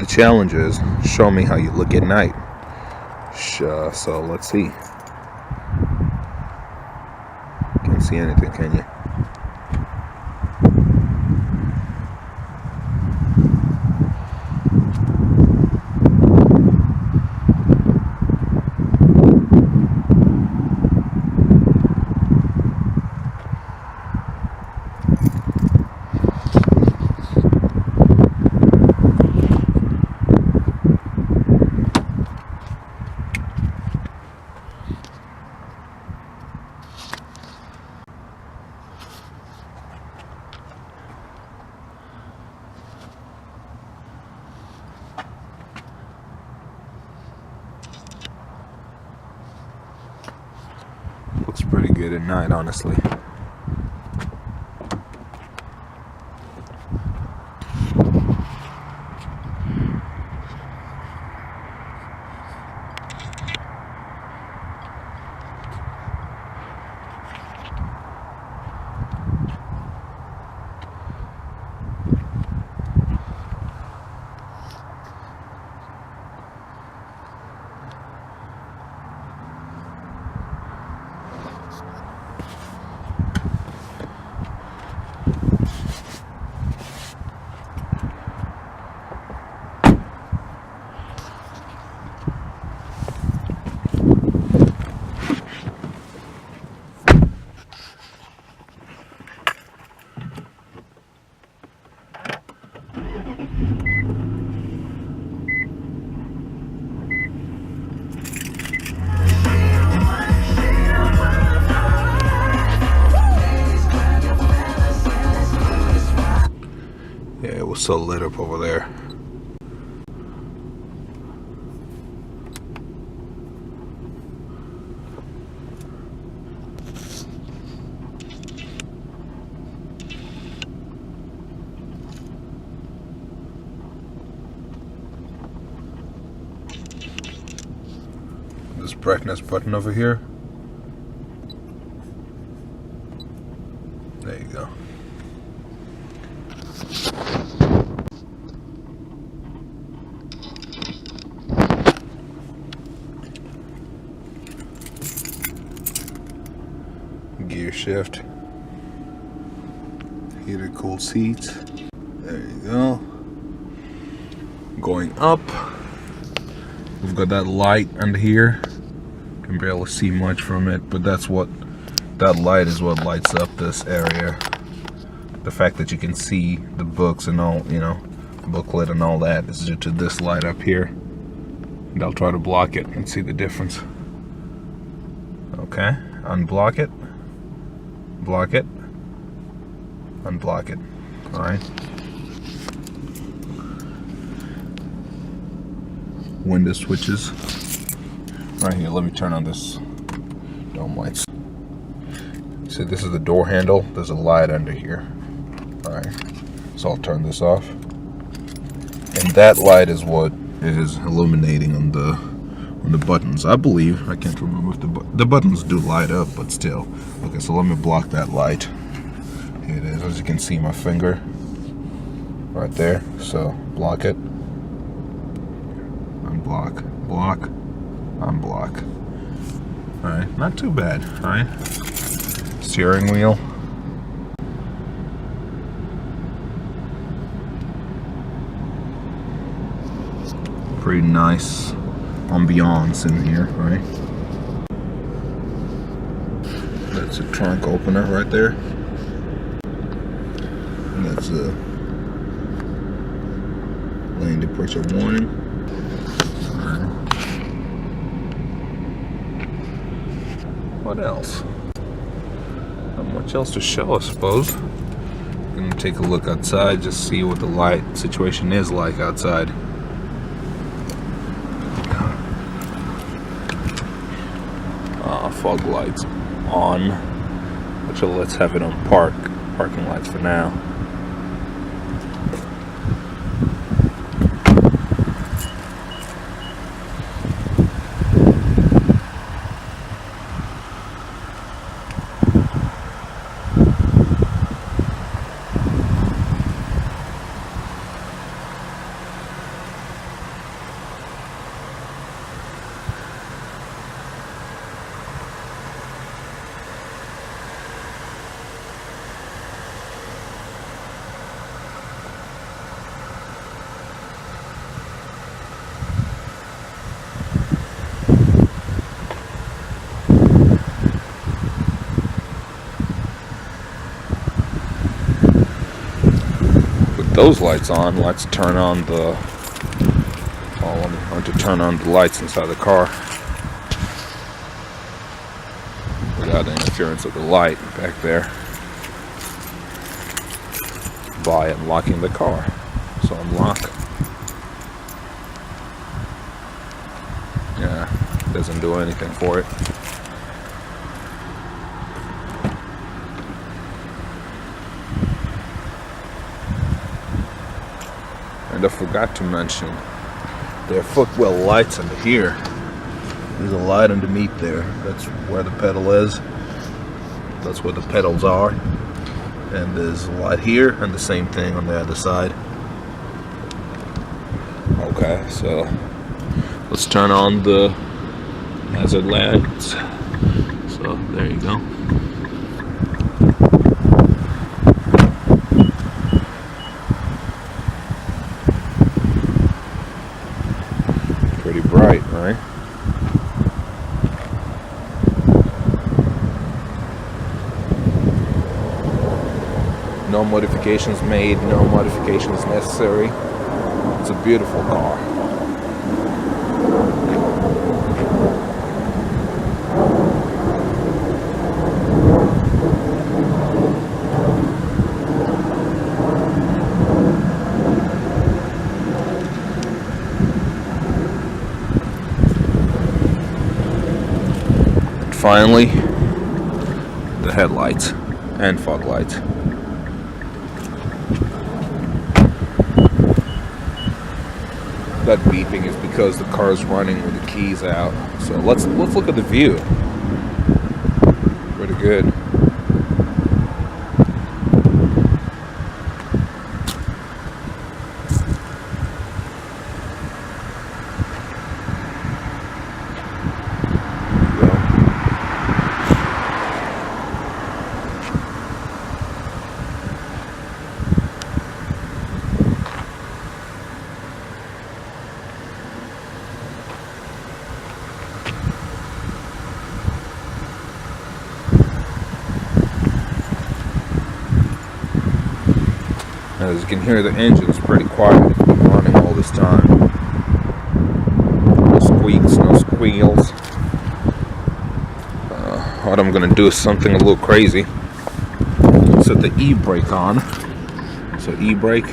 the challenge is show me how you look at night. So let's see. Can't see anything, can you? Looks pretty good at night, honestly. Yeah, it was so lit up over there. This brightness button over here. There you go. Gear shift. Heated cooled seats. There you go. Going up. We've got that light under here. Can barely see much from it, but that light is what lights up this area. The fact that you can see the books and all, booklet and all that is due to this light up here. And I'll try to block it and see the difference. Okay, unblock it. Block it. Unblock it. Alright. Window switches. Right here, let me turn on this dome lights. See, this is the door handle. There's a light under here. Alright. So I'll turn this off. And that light is what is illuminating on the buttons. I believe, I can't remember if the buttons do light up, but still. Okay, so let me block that light. Here it is. As you can see, my finger right there. So block it. Unblock. Block. Unblock. Alright, not too bad. Alright. Steering wheel. Pretty nice ambiance in here, right? That's a trunk opener right there. And that's a lane departure warning. Alright. What else? Not much else to show, I suppose. I'm gonna take a look outside, just see what the light situation is like outside. Fog lights on. Actually, let's have it on parking lights for now. those lights on, let's turn on the... I want to turn on the lights inside the car without the interference of the light back there by unlocking the car. So unlock. Yeah, doesn't do anything for it. And I forgot to mention, there are footwell lights under here. There's a light underneath there. That's where the pedal is. That's where the pedals are. And there's a light here, and the same thing on the other side. Okay, so let's turn on the hazard lights. So there you go. Pretty bright, right? No modifications made, no modifications necessary. It's a beautiful car. And finally, the headlights and fog lights. That beeping is because the car is running with the keys out. So let's look at the view. Pretty good. As you can hear, the engine's pretty quiet. It's been running all this time. No squeaks, no squeals. What I'm gonna do is something a little crazy. Set the e-brake on. So e-brake,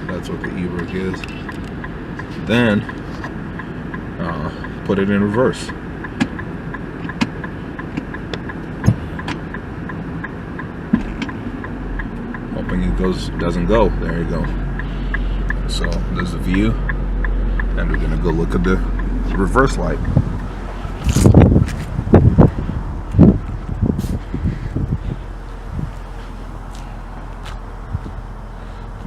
that's what the e-brake is. Then put it in reverse. Hoping it doesn't go. There you go. So there's the view, and we're gonna go look at the reverse light.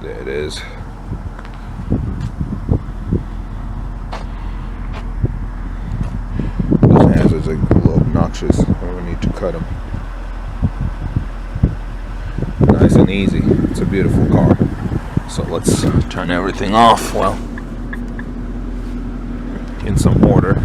There it is. Those hazards are a little obnoxious. We need to cut them. Nice and easy. It's a beautiful car. So let's turn everything off. Well, in some order.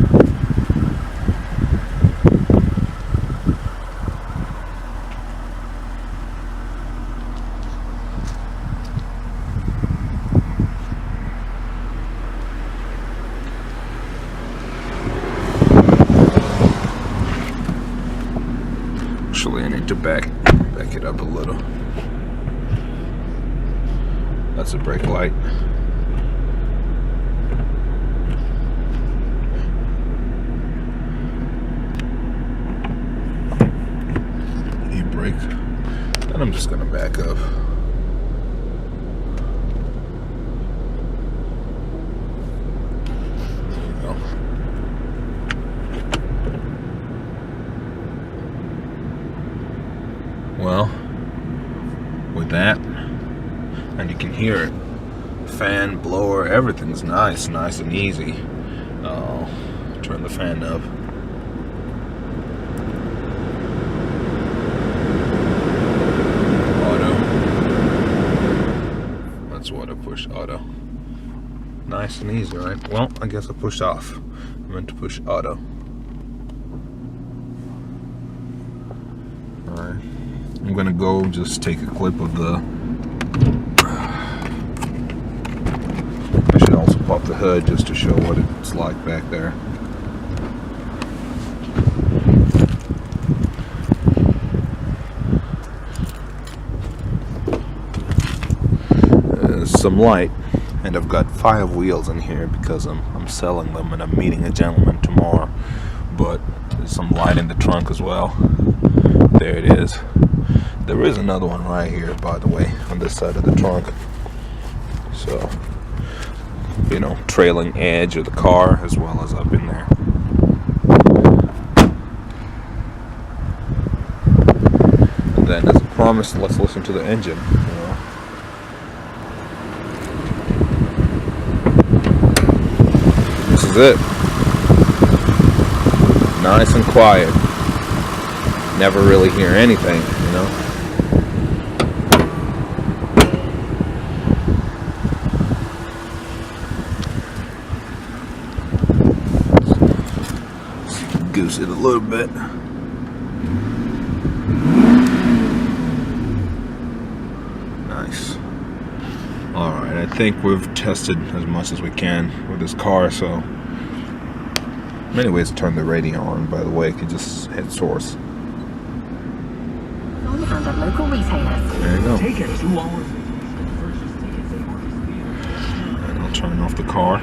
Actually, I need to back it up a little. That's a brake light. E-brake. And I'm just gonna back up. There you go. Well, with that, and you can hear it, fan, blower, everything's nice and easy. Turn the fan up. Auto. That's what I push, auto. Nice and easy, right? Well, I guess I pushed off. I meant to push auto. Alright. I'm gonna go just take a clip of the hood just to show what it's like back there. There's some light, and I've got 5 wheels in here because I'm selling them and I'm meeting a gentleman tomorrow. But there's some light in the trunk as well. There it is. There is another one right here, by the way, on this side of the trunk. So, you know, trailing edge of the car as well as up in there. And then, as I promised, let's listen to the engine. You know. This is it. Nice and quiet. Never really hear anything, you know. Goose it a little bit. Nice. Alright, I think we've tested as much as we can with this car, so many ways to turn the radio on, by the way. You can just hit source. There you go. And I'll turn off the car.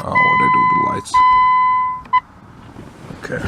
Oh, what did I do with the lights? Okay.